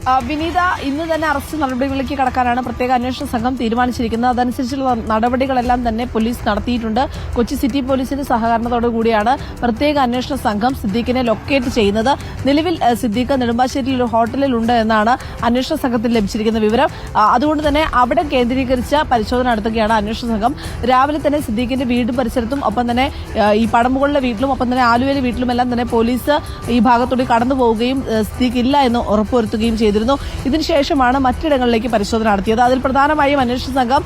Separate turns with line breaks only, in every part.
വിനീത, ഇന്ന് തന്നെ അറസ്റ്റ് നടപടികളിലേക്ക് കടക്കാനാണ് പ്രത്യേക അന്വേഷണ സംഘം തീരുമാനിച്ചിരിക്കുന്നത്. അതനുസരിച്ചുള്ള നടപടികളെല്ലാം തന്നെ പോലീസ് നടത്തിയിട്ടുണ്ട്. കൊച്ചി സിറ്റി പോലീസിന്റെ സഹകരണത്തോടുകൂടിയാണ് പ്രത്യേക അന്വേഷണ സംഘം സിദ്ദീഖിനെ ലൊക്കേറ്റ് ചെയ്യുന്നത്. നിലവിൽ സിദ്ദീഖ് നെടുമ്പാശ്ശേരിയിൽ ഒരു ഹോട്ടലിൽ ഉണ്ട് എന്നാണ് അന്വേഷണ സംഘത്തിൽ ലഭിച്ചിരിക്കുന്ന വിവരം. അതുകൊണ്ട് തന്നെ അവിടെ കേന്ദ്രീകരിച്ച പരിശോധന നടത്തുകയാണ് അന്വേഷണ സംഘം. രാവിലെ തന്നെ സിദ്ദീഖിന്റെ വീടും പരിസരത്തും ഒപ്പം തന്നെ ഈ പടമുകളിലെ വീട്ടിലും ഒപ്പം തന്നെ ആലുവയിലെ വീട്ടിലുമെല്ലാം തന്നെ പോലീസ് ഈ ഭാഗത്തൂടെ കടന്നു പോവുകയും സിദ്ദീഖ് ഇല്ല എന്ന് ഉറപ്പുവരുത്തുകയും ചെയ്തിരുന്നു. ഇതിനുശേഷമാണ് മറ്റിടങ്ങളിലേക്ക് പരിശോധന നടത്തിയത്. അതിൽ പ്രധാനമായും അന്വേഷണ സംഘം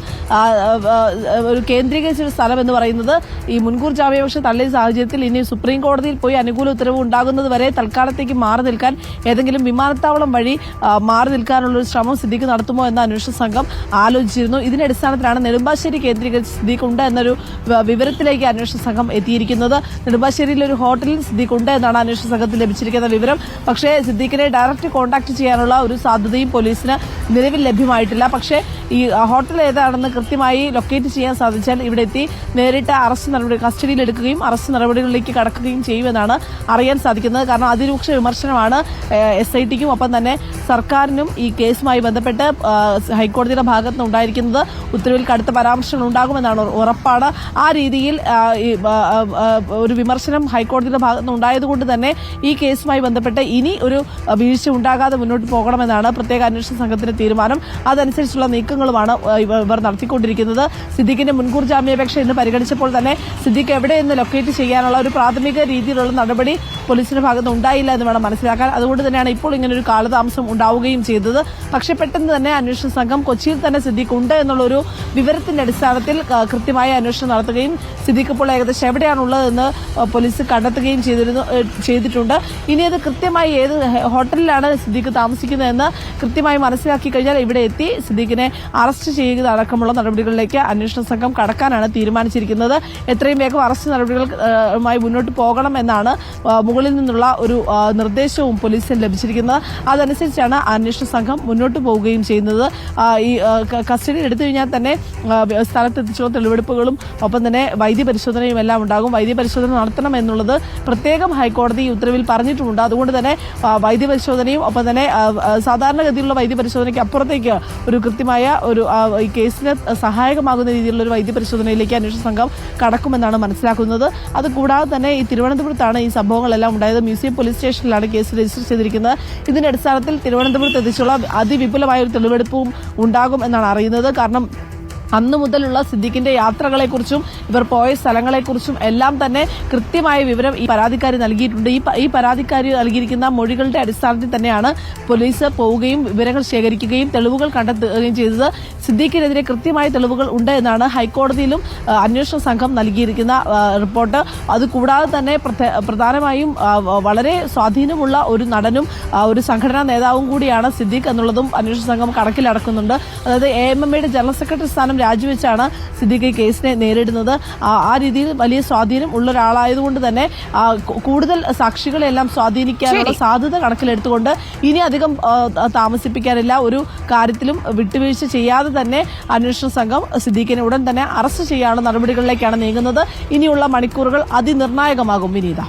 ഒരു കേന്ദ്രീകരിച്ച സ്ഥലം എന്ന് പറയുന്നത് ഈ മുൻകൂർ ജാമ്യാപേക്ഷ തള്ളിയ സാഹചര്യത്തിൽ ഇനി സുപ്രീം കോടതിയിൽ പോയി അനുകൂല ഉത്തരവ് ഉണ്ടാകുന്നത് വരെ തൽക്കാലത്തേക്ക് മാറി നിൽക്കാൻ ഏതെങ്കിലും വിമാനത്താവളം വഴി മാറി നിൽക്കാനുള്ള ഒരു ശ്രമം സിദ്ദീഖ് നടത്തുമോ എന്ന അന്വേഷണ സംഘം ആലോചിച്ചിരുന്നു. ഇതിന്റെ അടിസ്ഥാനത്തിലാണ് നെടുമ്പാശ്ശേരി കേന്ദ്രീകരിച്ച് സിദ്ദീഖ് ഉണ്ട് എന്നൊരു വിവരത്തിലേക്ക് അന്വേഷണ സംഘം എത്തിയിരിക്കുന്നത്. നെടുമ്പാശ്ശേരിയിലെ ഒരു ഹോട്ടലിൽ സിദ്ദീഖ് ഉണ്ട് എന്നാണ് അന്വേഷണ സംഘത്തിൽ ലഭിച്ചിരിക്കുന്ന വിവരം. പക്ഷേ സിദ്ദീഖിനെ ഡയറക്റ്റ് കോൺടാക്ട് ചെയ്യാനുള്ള ഒരു സാധ്യതയും പോലീസിന് നിലവിൽ ലഭ്യമായിട്ടില്ല. പക്ഷേ ഈ ഹോട്ടൽ ഏതാണെന്ന് കൃത്യമായി ലൊക്കേറ്റ് ചെയ്യാൻ സാധിച്ചാൽ ഇവിടെ എത്തി നേരിട്ട് അറസ്റ്റ് നടപടി കസ്റ്റഡിയിലെടുക്കുകയും അറസ്റ്റ് നടപടികളിലേക്ക് കടക്കുകയും ചെയ്യുമെന്നാണ് അറിയാൻ സാധിക്കുന്നത്. കാരണം അതിരൂക്ഷ വിമർശനമാണ് SITക്കും ഒപ്പം തന്നെ സർക്കാരിനും ഈ കേസുമായി ബന്ധപ്പെട്ട് ഹൈക്കോടതിയുടെ ഭാഗത്ത് നിന്ന് ഉണ്ടായിരിക്കുന്നത്. ഉത്തരവിൽ കടുത്ത പരാമർശങ്ങൾ ഉണ്ടാകുമെന്നാണ് ഉറപ്പാണ്. ആ രീതിയിൽ ഒരു വിമർശനം ഹൈക്കോടതിയുടെ ഭാഗത്ത് നിന്ന് ഉണ്ടായതുകൊണ്ട് തന്നെ ഈ കേസുമായി ബന്ധപ്പെട്ട് ഇനി ഒരു വീഴ്ച ഉണ്ടാകാതെ മുന്നോട്ട് പോകണമെന്നാണ് പ്രത്യേക അന്വേഷണ സംഘത്തിന്റെ തീരുമാനം. അതനുസരിച്ചുള്ള നീക്കങ്ങളുമാണ് ഇവർ നടത്തിക്കൊണ്ടിരിക്കുന്നത്. സിദ്ദീഖിന്റെ മുൻകൂർ ജാമ്യാപേക്ഷ ഇന്ന് പരിഗണിച്ചപ്പോൾ തന്നെ സിദ്ദീഖ് എവിടെയെന്ന് ലൊക്കേറ്റ് ചെയ്യാനുള്ള ഒരു പ്രാഥമിക രീതിയിലുള്ള നടപടി പോലീസിന്റെ ഭാഗത്ത് ഉണ്ടായില്ല എന്ന് വേണം മനസ്സിലാക്കാൻ. അതുകൊണ്ട് തന്നെയാണ് ഇപ്പോൾ ഇങ്ങനൊരു കാലതാമസം ഉണ്ടാവുകയും ചെയ്തത്. പക്ഷേ പെട്ടെന്ന് തന്നെ അന്വേഷണ സംഘം കൊച്ചിയിൽ തന്നെ സിദ്ദീഖ് ഉണ്ട് എന്നുള്ളൊരു വിവരത്തിന്റെ അടിസ്ഥാനത്തിൽ കൃത്യമായ അന്വേഷണം നടത്തുകയും സിദ്ദീഖ് ഇപ്പോൾ ഏകദേശം എവിടെയാണുള്ളതെന്ന് പോലീസ് കണ്ടെത്തുകയും ചെയ്തിട്ടുണ്ട്. ഇനി അത് കൃത്യമായി ഏത് ഹോട്ടലിലാണ് സിദ്ദീഖ് താമസിക്കുന്നതെന്ന് കൃത്യമായി മനസ്സിലാക്കി കഴിഞ്ഞാൽ ഇവിടെ എത്തി സിദ്ദീഖിനെ അറസ്റ്റ് ചെയ്യുക അടക്കമുള്ള നടപടികളിലേക്ക് അന്വേഷണ സംഘം കടക്കാനാണ് തീരുമാനിച്ചിരിക്കുന്നത്. എത്രയും വേഗം അറസ്റ്റ് നടപടികളുമായി മുന്നോട്ട് പോകണം എന്നാണ് മുകളിൽ നിന്നുള്ള ഒരു നിർദ്ദേശവും പോലീസിന് ലഭിച്ചിരിക്കുന്നത്. അതനുസരിച്ചാണ് അന്വേഷണ സംഘം മുന്നോട്ട് പോവുകയും ചെയ്യുന്നത്. ഈ കസ്റ്റഡിയിൽ എടുത്തു കഴിഞ്ഞാൽ തന്നെ സ്ഥലത്തെത്തിച്ചുള്ള തെളിവെടുപ്പുകളും ഒപ്പം തന്നെ വൈദ്യപരിശോധനയും എല്ലാം ഉണ്ടാകും. വൈദ്യപരിശോധന നടത്തണം എന്നുള്ളത് പ്രത്യേകം ഹൈക്കോടതി ഉത്തരവിൽ പറഞ്ഞിട്ടുമുണ്ട്. അതുകൊണ്ട് തന്നെ വൈദ്യപരിശോധനയും ഒപ്പം തന്നെ സാധാരണഗതിയിലുള്ള വൈദ്യപരിശോധനയ്ക്ക് അപ്പുറത്തേക്ക് ഒരു കൃത്യമായ ഒരു ഈ കേസിന് സഹായകമാകുന്ന രീതിയിലുള്ള ഒരു വൈദ്യപരിശോധനയിലേക്ക് അന്വേഷണ സംഘം കടക്കുമെന്നാണ് മനസ്സിലാക്കുന്നത്. അതുകൂടാതെ തന്നെ ഈ തിരുവനന്തപുരത്താണ് ഈ സംഭവങ്ങളെല്ലാം ഉണ്ടായത്. മ്യൂസിയം പോലീസ് സ്റ്റേഷനിലാണ് കേസ് രജിസ്റ്റർ ചെയ്തിരിക്കുന്നത്. ഇതിന്റെ അടിസ്ഥാനത്തിൽ തിരുവനന്തപുരത്ത് എത്തിച്ചുള്ള അതിവിപുലമായ ഒരു തെളിവെടുപ്പും ഉണ്ടാകും എന്നാണ് അറിയുന്നത്. കാരണം അന്നു മുതലുള്ള സിദ്ദീഖിന്റെ യാത്രകളെക്കുറിച്ചും ഇവർ പോയ സ്ഥലങ്ങളെക്കുറിച്ചും എല്ലാം തന്നെ കൃത്യമായ വിവരം ഈ പരാതിക്കാരി നൽകിയിട്ടുണ്ട്. ഈ പരാതിക്കാരി നൽകിയിരിക്കുന്ന മൊഴികളുടെ അടിസ്ഥാനത്തിൽ തന്നെയാണ് പോലീസ് പോവുകയും വിവരങ്ങൾ ശേഖരിക്കുകയും തെളിവുകൾ കണ്ടെത്തുകയും ചെയ്തത്. സിദ്ദീഖിനെതിരെ കൃത്യമായ തെളിവുകൾ ഉണ്ട് എന്നാണ് ഹൈക്കോടതിയിലും അന്വേഷണ സംഘം നൽകിയിരിക്കുന്ന റിപ്പോർട്ട്. അതുകൂടാതെ തന്നെ പ്രധാനമായും വളരെ സ്വാധീനമുള്ള ഒരു നടനും ഒരു സംഘടനാ നേതാവും കൂടിയാണ് സിദ്ദീഖ് എന്നുള്ളതും അന്വേഷണ സംഘം കണക്കിലടക്കുന്നുണ്ട്. അതായത് AMMയുടെ ജനറൽ സെക്രട്ടറി സ്ഥാനം രാജിവെച്ചാണ് സിദ്ദീഖ് കേസിനെ നേരിടുന്നത്. ആ രീതിയിൽ വലിയ സ്വാധീനം ഉള്ള ഒരാളായതുകൊണ്ട് തന്നെ കൂടുതൽ സാക്ഷികളെല്ലാം സ്വാധീനിക്കാനുള്ള സാധ്യത കണക്കിലെടുത്തുകൊണ്ട് ഇനി അധികം താമസിപ്പിക്കാനില്ല. ഒരു കാര്യത്തിലും വിട്ടുവീഴ്ച ചെയ്യാതെ തന്നെ അന്വേഷണ സംഘം സിദ്ദീഖിനെ ഉടൻ തന്നെ അറസ്റ്റ് ചെയ്യാനുള്ള നടപടികളിലേക്കാണ് നീങ്ങുന്നത്. ഇനിയുള്ള മണിക്കൂറുകൾ അതിനിർണായകമാകും വിനീത.